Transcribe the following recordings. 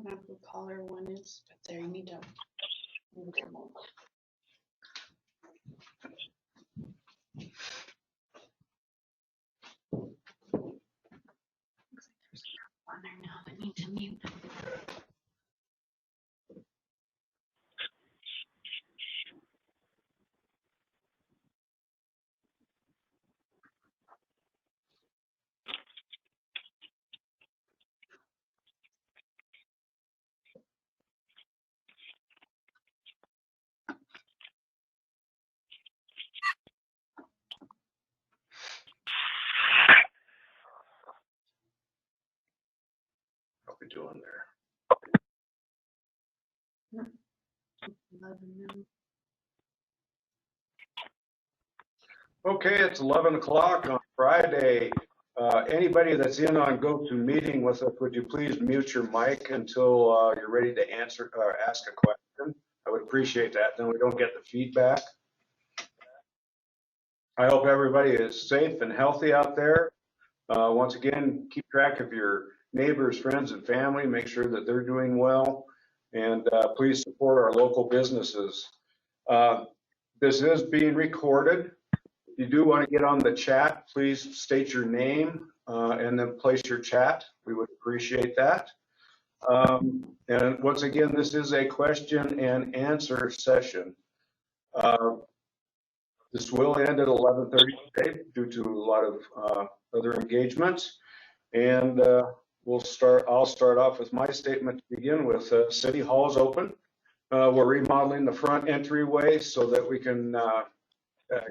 don't know who caller one is, but there you need to move them over. Looks like there's a couple on there now that need to mute. How we doing there? 11 now. Okay, it's 11 o'clock on Friday. Anybody that's in on GoToMeeting with us, would you please mute your mic until you're ready to answer or ask a question? I would appreciate that. Then we don't get the feedback. I hope everybody is safe and healthy out there. Once again, keep track of your neighbors, friends, and family. Make sure that they're doing well. And please support our local businesses. This is being recorded. If you do want to get on the chat, please state your name and then place your chat. We would appreciate that. And once again, this is a question and answer session. This will end at 11:30 today due to a lot of other engagements. And I'll start off with my statement to begin with. City Hall is open. We're remodeling the front entryway so that we can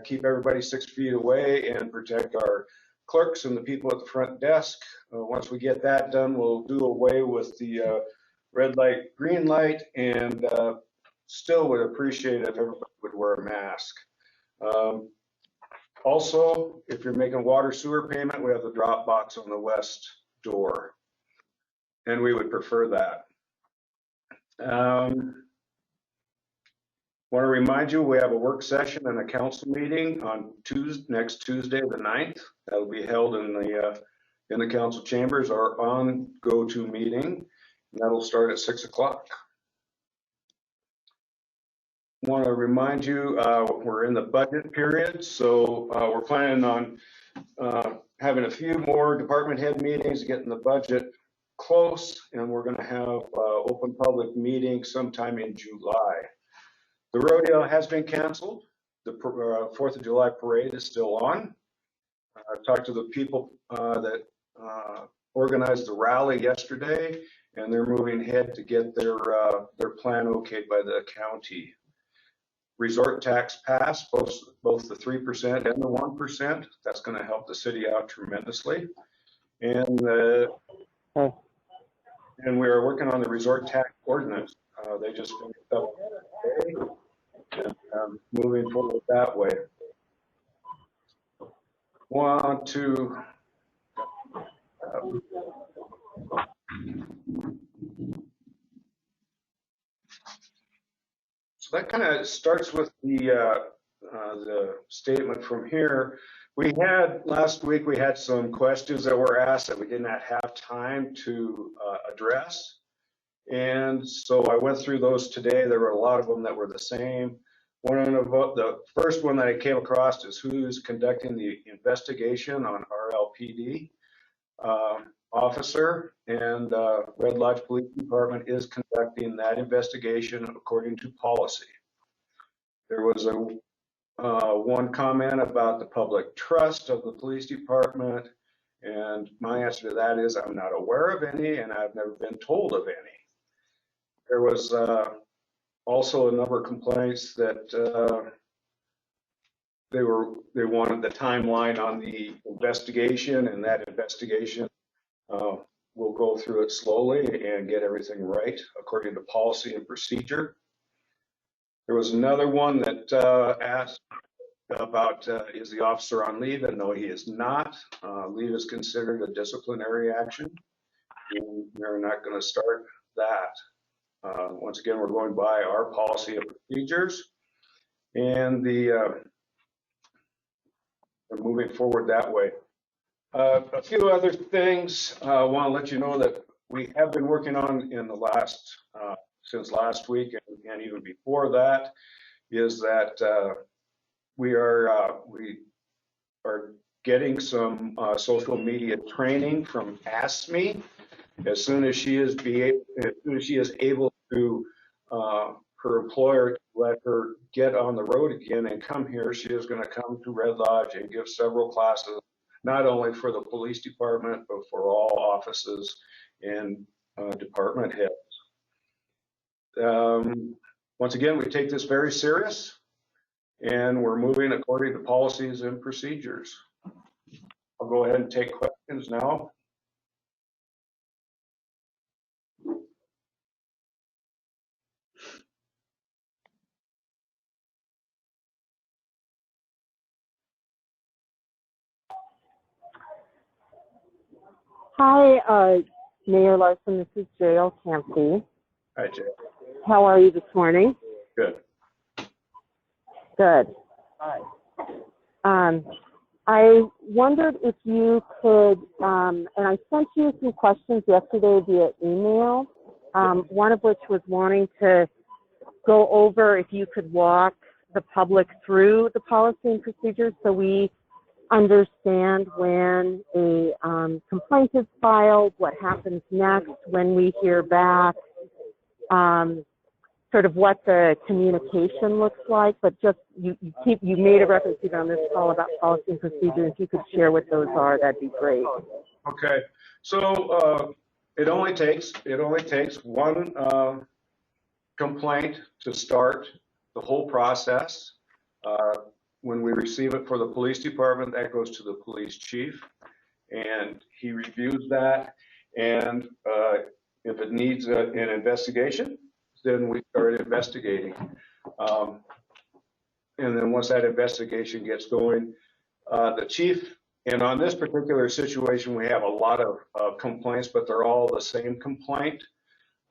keep everybody 6 feet away and protect our clerks and the people at the front desk. Once we get that done, we'll do away with the red light, green light, and still would appreciate if everybody would wear a mask. Also, if you're making water sewer payment, we have the drop box on the west door, and we would prefer that. Want to remind you, we have a work session and a council meeting on next Tuesday, the 9th. That'll be held in the council chambers or on GoToMeeting, and that'll start at 6 o'clock. Want to remind you, we're in the budget period, so we're planning on having a few more department head meetings, getting the budget close, and we're going to have open public meeting sometime in July. The rodeo has been canceled. The 4th of July parade is still on. I talked to the people that organized the rally yesterday, and they're moving ahead to get their plan okayed by the county. Resort tax passed, both the 3% and the 1%. That's going to help the city out tremendously. And we are working on the resort tax ordinance. They just finished up today, and moving forward that way. Want to so that kind of starts with the statement from here. We had last week, we had some questions that were asked that we did not have time to address. And so I went through those today. There were a lot of them that were the same. The first one that I came across is who's conducting the investigation on RLPD officer, and Red Lodge Police Department is conducting that investigation according to policy. There was one comment about the public trust of the police department, and my answer to that is I'm not aware of any, and I've never been told of any. There was also a number of complaints that they wanted the timeline on the investigation, and that investigation we'll go through it slowly and get everything right according to policy and procedure. There was another one that asked about is the officer on leave, and no, he is not. Leave is considered a disciplinary action, and we're not going to start that. Once again, we're going by our policy and procedures, and we're moving forward that way. A few other things. I want to let you know that we have been working on in the last, since last week and even before that, is that we are getting some social media training from ASME. As soon as she is able to, her employer let her get on the road again and come here, she is going to come to Red Lodge and give several classes, not only for the police department, but for all offices and department heads. Once again, we take this very serious, and we're moving according to policies and procedures. I'll go ahead and take questions now. Hi, Mayor Larson. This is Jael Campsey. Hi, Jay. How are you this morning? Good. Good. I wondered if you could, and I sent you some questions yesterday via email, one of which was wanting to go over if you could walk the public through the policy and procedures so we understand when a complaint is filed, what happens next, when we hear back, sort of what the communication looks like. But just you made a reference even on this call about policy and procedures. If you could share what those are, that'd be great. Okay, so it only takes one complaint to start the whole process. When we receive it for the police department, that goes to the police chief, and he reviews that. And if it needs an investigation, then we start investigating. And then once that investigation gets going, the chief, and on this particular situation, we have a lot of complaints, but they're all the same complaint.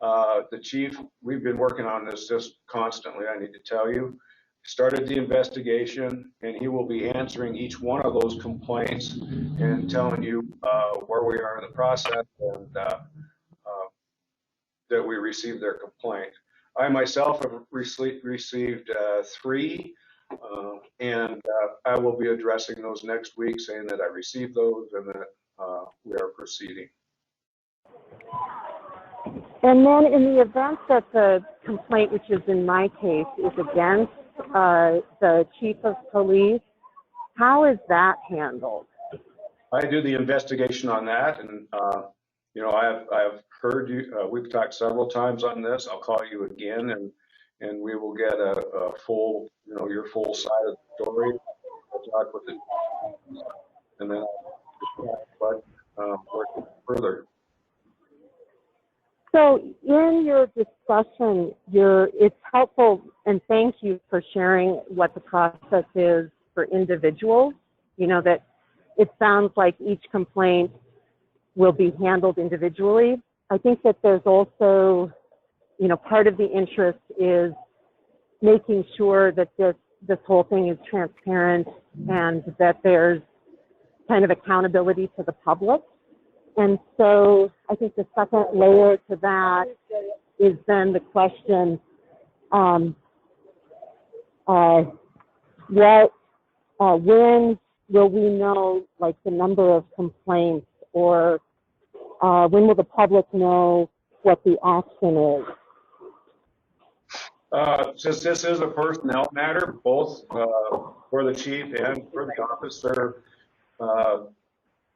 The chief, we've been working on this just constantly, I need to tell you, started the investigation, and he will be answering each one of those complaints and telling you where we are in the process and that we received their complaint. I myself have received 3, and I will be addressing those next week, saying that I received those and that we are proceeding. And then in the event that the complaint, which is in my case, is against the chief of police, how is that handled? I do the investigation on that, and you know, I've heard you. We've talked several times on this. I'll call you again, and we will get a full, you know, your full side of the story. I'll talk with it, and then I'll work further. So in your discussion, it's helpful, and thank you for sharing what the process is for individuals. You know, that it sounds like each complaint will be handled individually. I think that there's also, you know, part of the interest is making sure that this whole thing is transparent and that there's kind of accountability to the public. And so I think the second layer to that is then the question, when will we know, like, the number of complaints, or when will the public know what the action is? Since this is a personnel matter, both for the chief and for the officer,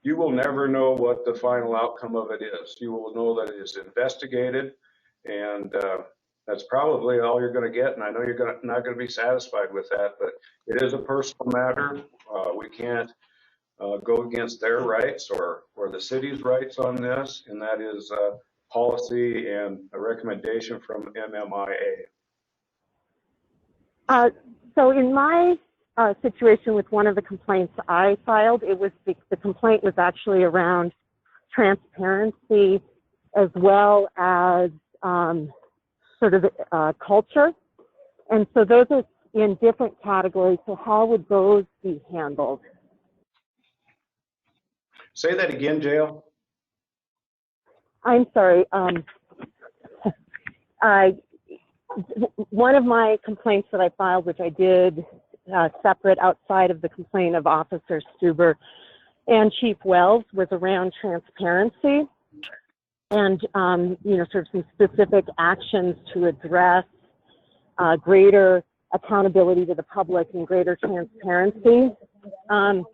you will never know what the final outcome of it is. You will know that it is investigated, and that's probably all you're going to get. And I know you're not going to be satisfied with that, but it is a personal matter. We can't go against their rights or the city's rights on this, and that is policy and a recommendation from MMIA. So in my situation with one of the complaints I filed, it was the complaint was actually around transparency as well as sort of culture. And so those are in different categories. So how would those be handled? Say that again, Jael. I'm sorry. One of my complaints that I filed, which I did separate outside of the complaint of Officer Stuber and Chief Wells, was around transparency and, sort of some specific actions to address greater accountability to the public and greater transparency. And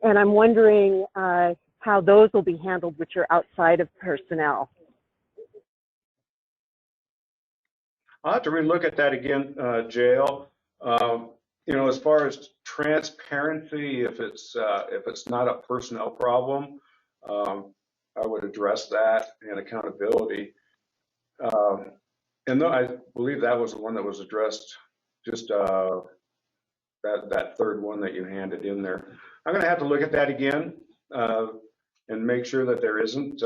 I'm wondering how those will be handled, which are outside of personnel. I'll have to relook at that again, Jael. As far as transparency, if it's not a personnel problem, I would address that, and accountability. And though I believe that was the one that was addressed, just that third one that you handed in there. I'm going to have to look at that again and make sure that there isn't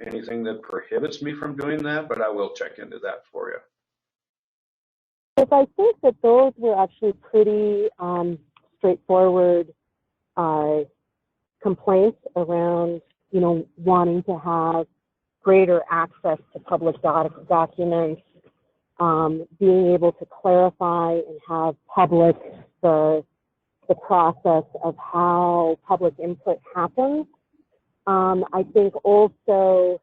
anything that prohibits me from doing that, but I will check into that for you. I think that those were actually pretty straightforward complaints around, wanting to have greater access to public documents, being able to clarify and have public the process of how public input happens. I think also,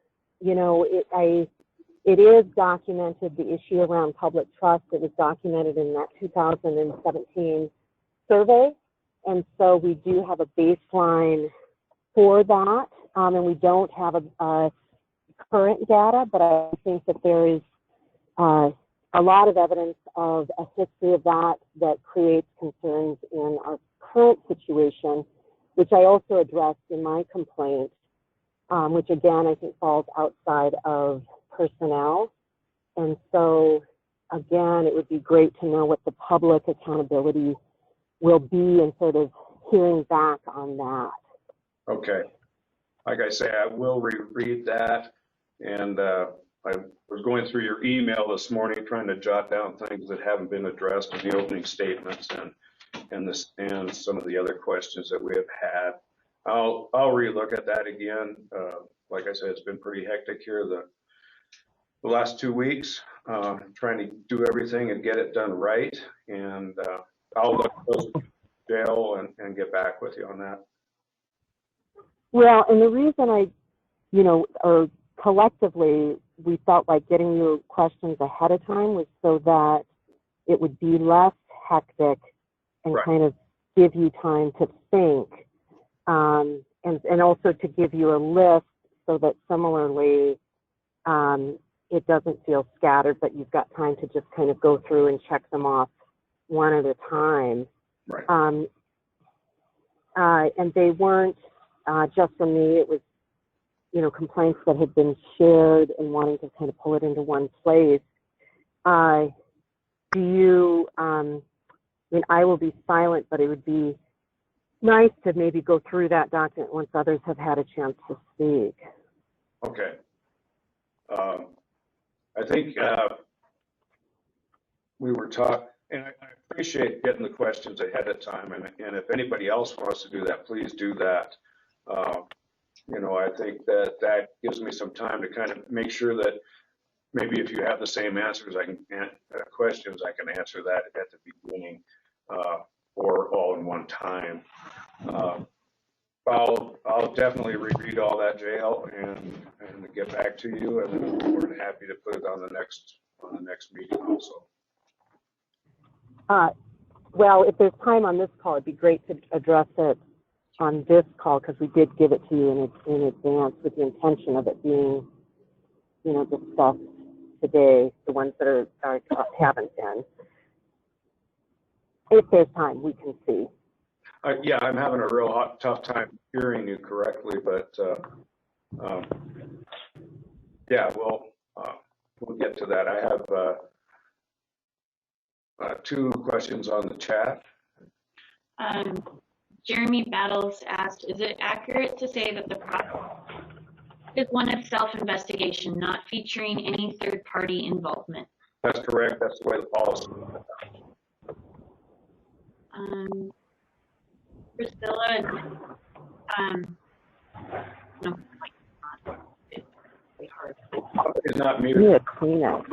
it is documented, the issue around public trust. It was documented in that 2017 survey. And so we do have a baseline for that. And we don't have a current data, but I think that there is a lot of evidence of a history of that creates concerns in our current situation, which I also addressed in my complaint, which again, I think falls outside of personnel. And so again, it would be great to know what the public accountability will be and sort of hearing back on that. Okay. Like I say, I will reread that. And I was going through your email this morning, trying to jot down things that haven't been addressed in the opening statements and some of the other questions that we have had. I'll relook at that again. Like I said, it's been pretty hectic here the last 2 weeks, trying to do everything and get it done right. And I'll look at those Jael and get back with you on that. Well, and the reason or collectively, we felt like getting you questions ahead of time was so that it would be less hectic and right. kind of give you time to think, and also to give you a list so that similarly, it doesn't feel scattered, but you've got time to just kind of go through and check them off one at a time. Right. And they weren't just from me, it was, complaints that had been shared and wanting to kind of pull it into one place. I will be silent, but it would be nice to maybe go through that document once others have had a chance to speak. Okay. I think we were talking, and I appreciate getting the questions ahead of time. And if anybody else wants to do that, please do that. I think that gives me some time to kind of make sure that maybe if you have the same answers, questions, I can answer that at the beginning or all in one time. I'll definitely reread all that, Jael, and get back to you, and we're happy to put it on the next meeting also. Well, if there's time on this call, it'd be great to address it on this call, because we did give it to you in advance with the intention of it being, discussed today, the ones that haven't been. If there's time, we can see. Yeah, I'm having a real tough time hearing you correctly, but yeah, we'll get to that. I have 2 questions on the chat. Jeremy Battles asked, is it accurate to say that the process is one of self-investigation, not featuring any third-party involvement? That's correct. That's the way the policy is. Priscilla, It's not I need muted. a Kleenex.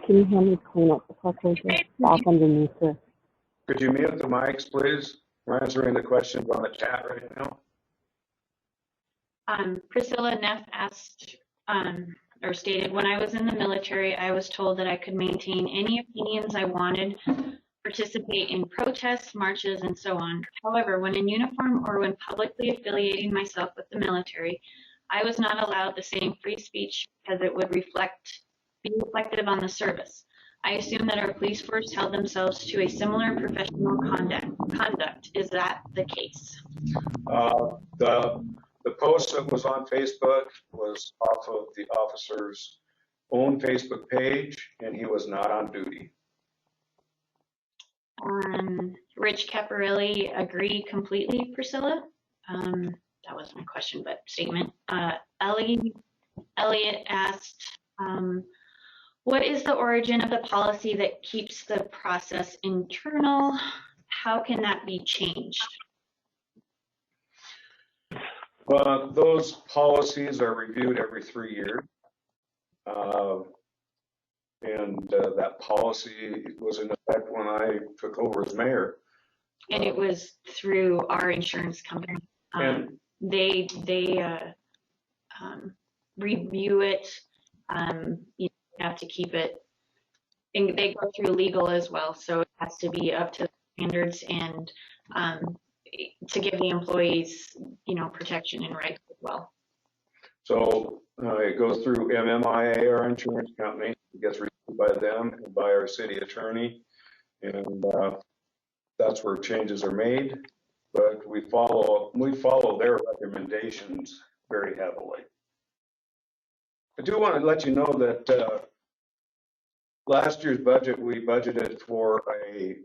Can you hand me Kleenex? Back underneath this. Could you mute the mics, please? We're answering the questions on the chat right now. Priscilla Neff asked, or stated, when I was in the military, I was told that I could maintain any opinions I wanted, participate in protests, marches, and so on. However, when in uniform or when publicly affiliating myself with the military, I was not allowed the same free speech because it would be reflective on the service. I assume that our police force held themselves to a similar professional conduct. Is that the case? The post that was on Facebook was off of the officer's own Facebook page, and he was not on duty. Rich Caparelli, agree completely, Priscilla. That was my question, but statement. Elliot asked, what is the origin of the policy that keeps the process internal? How can that be changed? Those policies are reviewed every 3 years. That policy was in effect when I took over as mayor. And it was through our insurance company. They review it. You have to keep it, and they go through legal as well. So it has to be up to standards and to give the employees, protection and rights as well. So it goes through MMIA, our insurance company. It gets reviewed by them and by our city attorney, and that's where changes are made. But we follow their recommendations very heavily. I do want to let you know that last year's budget, we budgeted for a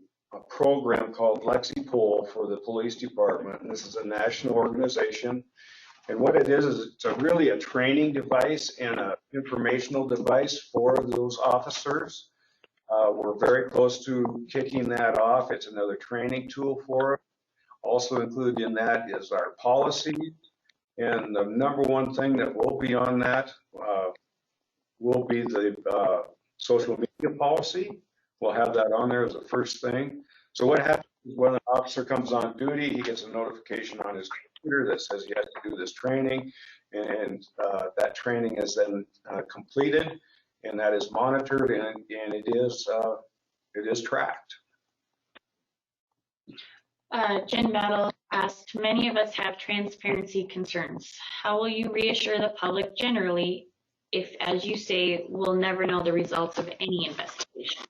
program called LexiPol for the police department. And this is a national organization. And what it is it's really a training device and an informational device for those officers. We're very close to kicking that off. It's another training tool for it. Also included in that is our policy. And the number one thing that will be on that will be the social media policy. We'll have that on there as the first thing. So what happens when an officer comes on duty, he gets a notification on his computer that says he has to do this training, and that training is then completed, and that is monitored, and it is tracked. Jen Battle asked, many of us have transparency concerns. How will you reassure the public generally if, as you say, we'll never know the results of any investigation?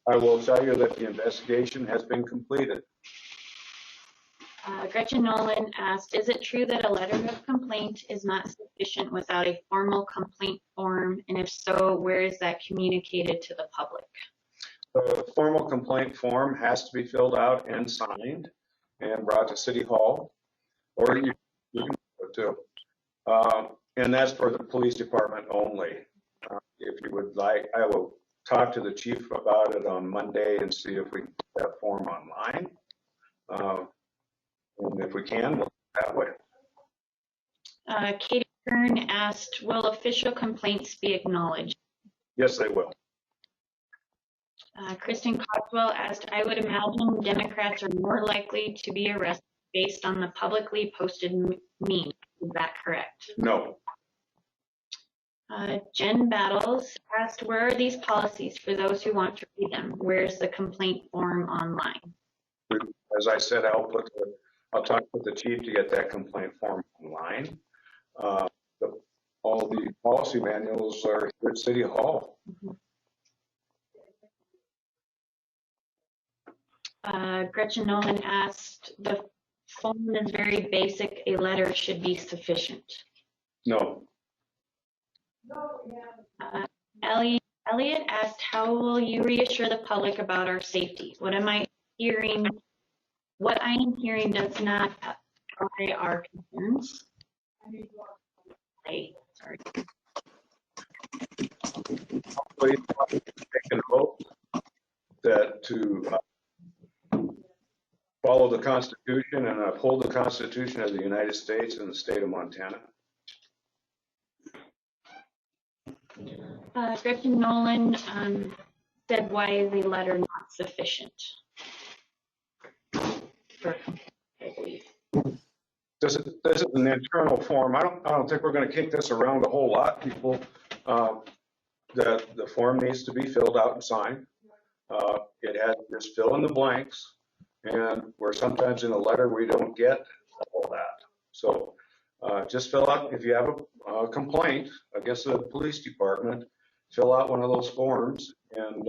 I will tell you that the investigation has been completed. Gretchen Nolan asked, is it true that a letter of complaint is not sufficient without a formal complaint form? And if so, where is that communicated to the public? The formal complaint form has to be filled out and signed and brought to City Hall, or you can go to. And that's for the police department only. If you would like, I will talk to the chief about it on Monday and see if we can get that form online. And if we can, we'll do it that way. Katie Kern asked, will official complaints be acknowledged? Yes, they will. Kristen Cotswell asked, I would imagine Democrats are more likely to be arrested based on the publicly posted memes. Is that correct? No. Jen Battles asked, where are these policies for those who want to read them? Where's the complaint form online? As I said, I'll talk with the chief to get that complaint form online. All the policy manuals are here at City Hall. Gretchen Nolan asked, the form is very basic. A letter should be sufficient. No. Elliot asked, how will you reassure the public about our safety? What I am hearing does not apply our concerns. Sorry. Please take a note that to follow the Constitution and uphold the Constitution of the United States and the state of Montana. Gretchen Nolan said, why is the letter not sufficient? I believe. This is an internal form. I don't think we're going to kick this around a whole lot, people. The form needs to be filled out and signed. It has just fill in the blanks, and where sometimes in a letter we don't get all that. So just fill out, if you have a complaint against the police department, fill out one of those forms and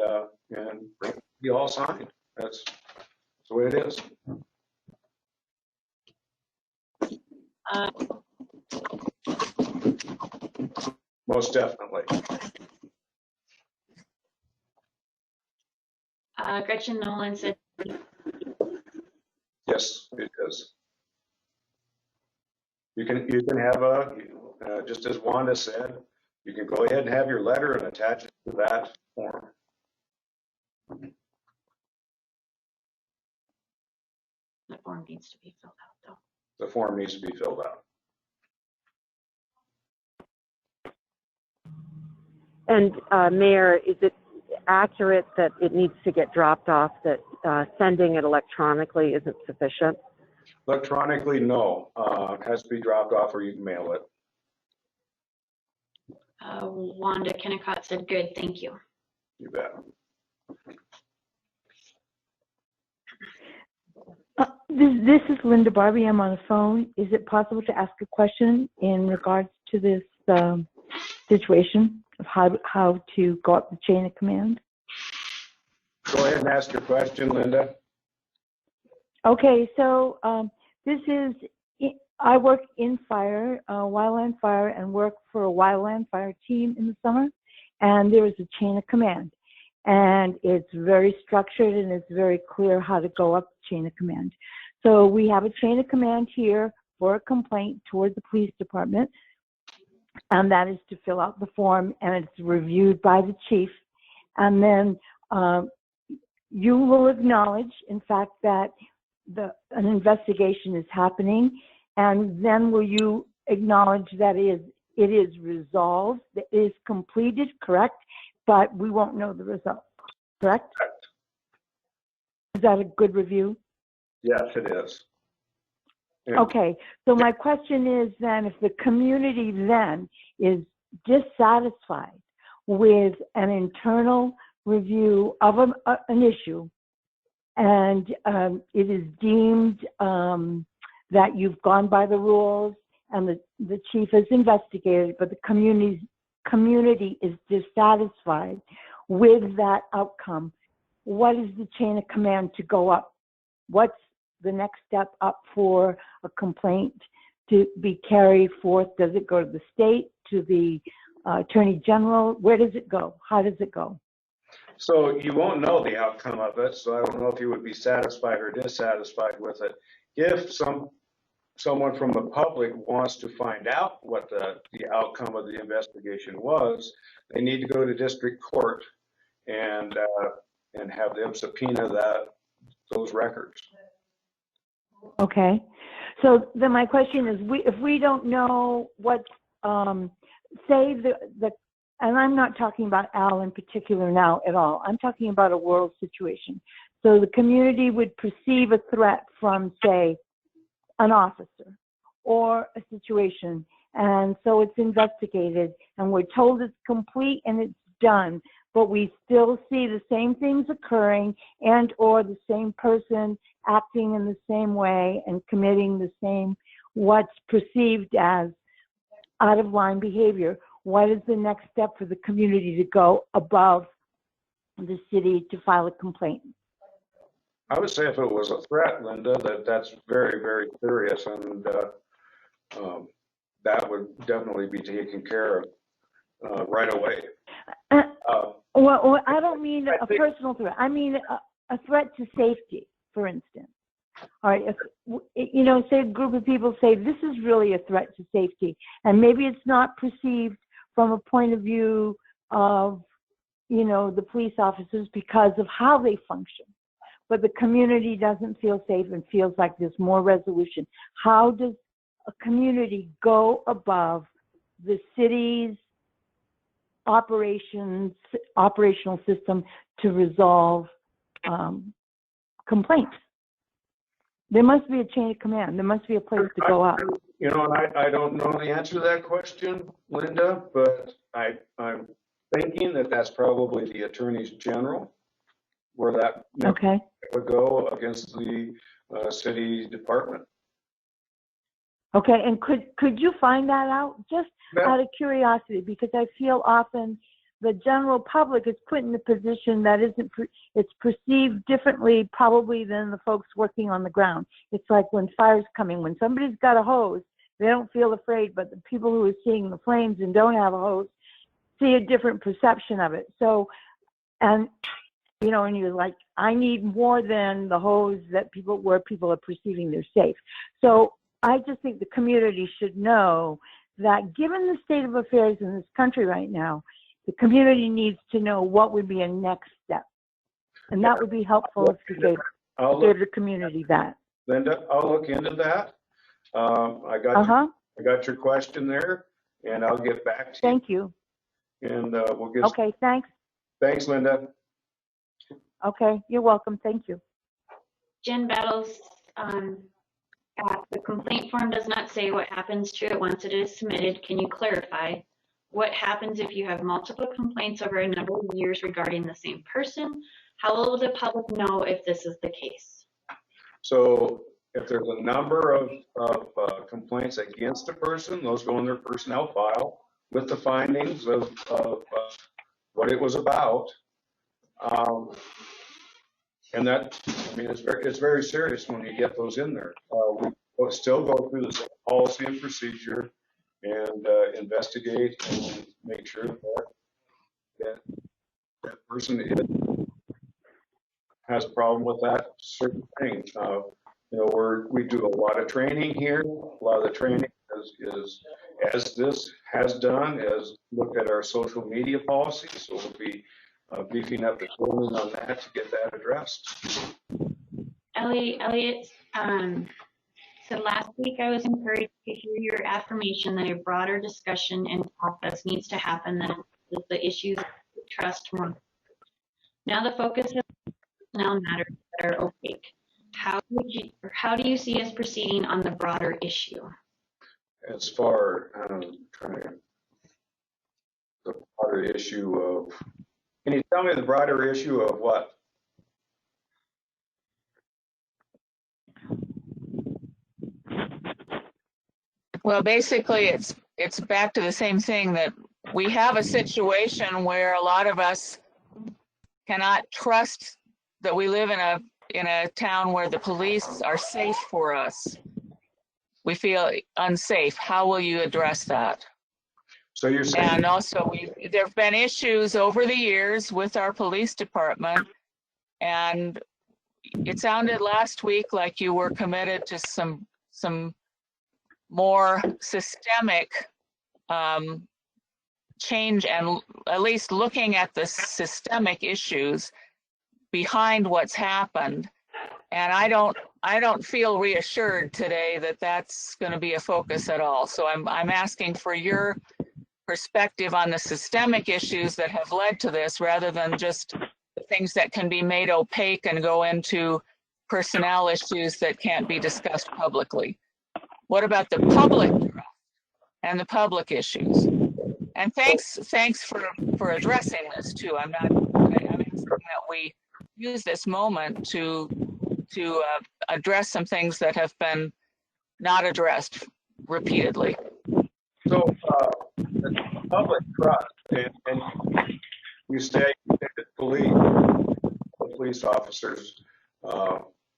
be all signed. That's the way it is. Most definitely. Gretchen Nolan said, Yes, it is. You can have just as Wanda said, you can go ahead and have your letter and attach it to that form. the form needs to be filled out though. The form needs to be filled out. And Mayor, is it accurate that it needs to get dropped off, that sending it electronically isn't sufficient? Electronically, no. It has to be dropped off or you can mail it. Wanda Kennicott said, good, thank you. You bet. This is Linda Barbie. I'm on the phone. Is it possible to ask a question in regards to this situation of how to go up the chain of command? Go ahead and ask your question, Linda. Okay, so this is, I work in fire, wildland fire, and work for a wildland fire team in the summer, and there is a chain of command. And it's very structured and it's very clear how to go up the chain of command. So we have a chain of command here for a complaint toward the police department, and that is to fill out the form, and it's reviewed by the chief. And then you will acknowledge, in fact, that an investigation is happening, and then will you acknowledge that it is resolved, that it is completed, correct? But we won't know the result, correct? Correct. Is that a good review? Yes, it is. Yeah. Okay, so my question is then, if the community then is dissatisfied with an internal review of an issue, and it is deemed that you've gone by the rules and the chief has investigated, but the community is dissatisfied with that outcome, what is the chain of command to go up? What's the next step up for a complaint to be carried forth? Does it go to the state, to the attorney general? Where does it go? How does it go? So you won't know the outcome of it, so I don't know if you would be satisfied or dissatisfied with it. If someone from the public wants to find out what the outcome of the investigation was, they need to go to district court and have them subpoena those records. Okay, so then my question is, if we don't know what, say and I'm not talking about Al in particular now at all, I'm talking about a world situation. So the community would perceive a threat from, say, an officer or a situation, and so it's investigated and we're told it's complete and it's done, but we still see the same things occurring and or the same person acting in the same way and committing the same, what's perceived as out of line behavior. What is the next step for the community to go above the city to file a complaint? I would say if it was a threat, Linda, that's very, very serious, and that would definitely be taken care of right away. Well, I don't mean a personal threat. I mean a threat to safety, for instance. All right, if, say a group of people say this is really a threat to safety, and maybe it's not perceived from a point of view of, the police officers because of how they function, but the community doesn't feel safe and feels like there's more resolution. How does a community go above the city's operational system to resolve complaints. There must be a chain of command. There must be a place to go up. You know, and I don't know the answer to that question, Linda, but I'm thinking that that's probably the attorneys general, where that Okay. would go against the city department. Okay, and could you find that out just Yeah. out of curiosity? Because I feel often the general public is put in a position that it's perceived differently probably than the folks working on the ground. It's like when fire's coming, when somebody's got a hose, they don't feel afraid, but the people who are seeing the flames and don't have a hose see a different perception of it. So, and you know, and you're like, I need more than the hose where people are perceiving they're safe. So I just think the community should know that given the state of affairs in this country right now, the community needs to know what would be a next step. And that would be helpful if you gave the community that. Linda, I'll look into that. I got your question there, and I'll get back to you. Thank you. And we'll get. Okay, thanks. Thanks, Linda. Okay, you're welcome. Thank you. Jen Battles, the complaint form does not say what happens to it once it is submitted. Can you clarify what happens if you have multiple complaints over a number of years regarding the same person? How will the public know if this is the case? So if there's a number of complaints against a person, those go in their personnel file with the findings of what it was about. And that, I mean, it's very serious when you get those in there. We still go through the policy and procedure and investigate and make sure that person has a problem with that certain thing. You know, we do a lot of training here. A lot of the training is as this has done, has looked at our social media policy. So we'll be beefing up the training on that to get that addressed. Elliot said last week I was encouraged to hear your affirmation that a broader discussion and process needs to happen that is the issues of trust more. Now the focus is personnel matters that are opaque. How do you see us proceeding on the broader issue? As far the broader issue of, can you tell me the broader issue of what? Well, basically, it's back to the same thing, that we have a situation where a lot of us cannot trust that we live in a town where the police are safe for us. We feel unsafe. How will you address that? So you're saying, And also, there have been issues over the years with our police department, and it sounded last week like you were committed to some more systemic change, and at least looking at the systemic issues behind what's happened. And I don't feel reassured today that that's going to be a focus at all. So I'm asking for your perspective on the systemic issues that have led to this, rather than just the things that can be made opaque and go into personnel issues that can't be discussed publicly. What about the public and the public issues? And thanks for addressing this too. I'm asking that we use this moment to address some things that have been not addressed repeatedly. so the public trust, and you say that police officers,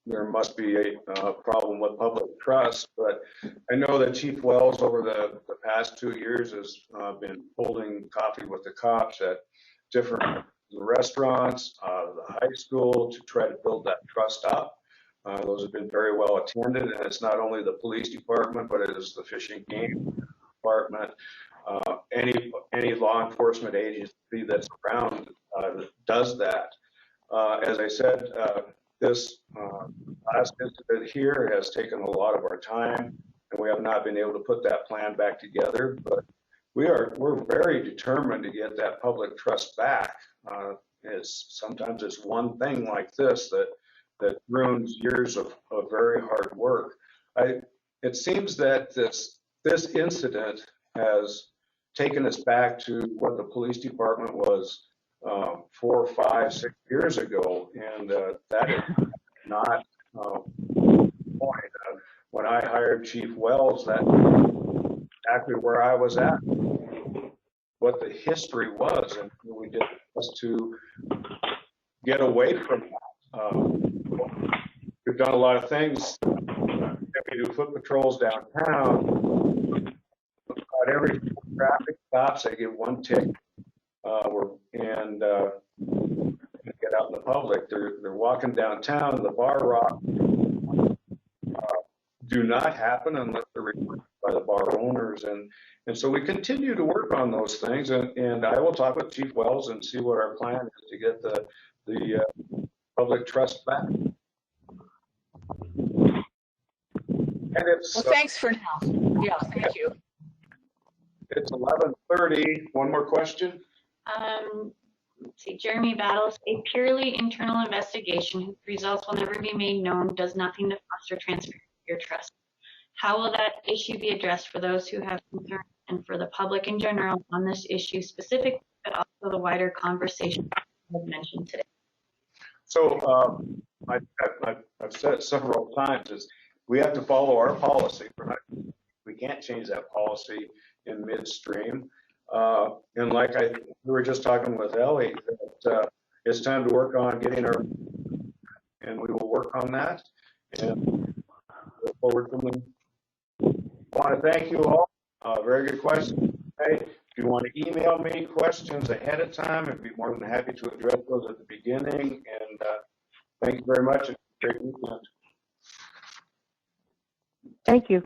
there must be a problem with public trust, but I know that Chief Wells over the past 2 years has been holding coffee with the cops at different restaurants, the high school, to try to build that trust up. Those have been very well attended, and it's not only the police department, but it is the Fish and Game department. Any law enforcement agency that's around does that. As I said, this last incident here has taken a lot of our time, and we have not been able to put that plan back together. But we're very determined to get that public trust back. Sometimes it's one thing like this that ruins years of very hard work. It seems that this incident has taken us back to what the police department was 4, 5, 6 years ago, and that is not the point. When I hired Chief Wells, that's exactly where I was at, what the history was, and we did was to get away from that. We've done a lot of things. We do foot patrols downtown. About every traffic stops, they get one ticket, and get out in the public. They're walking downtown. The bar rock do not happen unless they're requested by the bar owners, and so we continue to work on those things. And I will talk with Chief Wells and see what our plan is to get the public trust back. And it's Well, thanks for now. Yeah, thank you. It's 11:30. One more question. Let's see, Jeremy Battles, a purely internal investigation whose results will never be made known does nothing to foster transparency or trust. How will that issue be addressed for those who have concerns and for the public in general on this issue specifically, but also the wider conversation I've mentioned today? So I've said it several times, is we have to follow our policy. We can't change that policy in midstream. And like we were just talking with Ellie, that it's time to work on getting our, and we will work on that and look forward to them. I want to thank you all. Very good question. Okay. If you want to email me questions ahead of time, I'd be more than happy to address those at the beginning. And thank you very much. Great weekend. Thank you.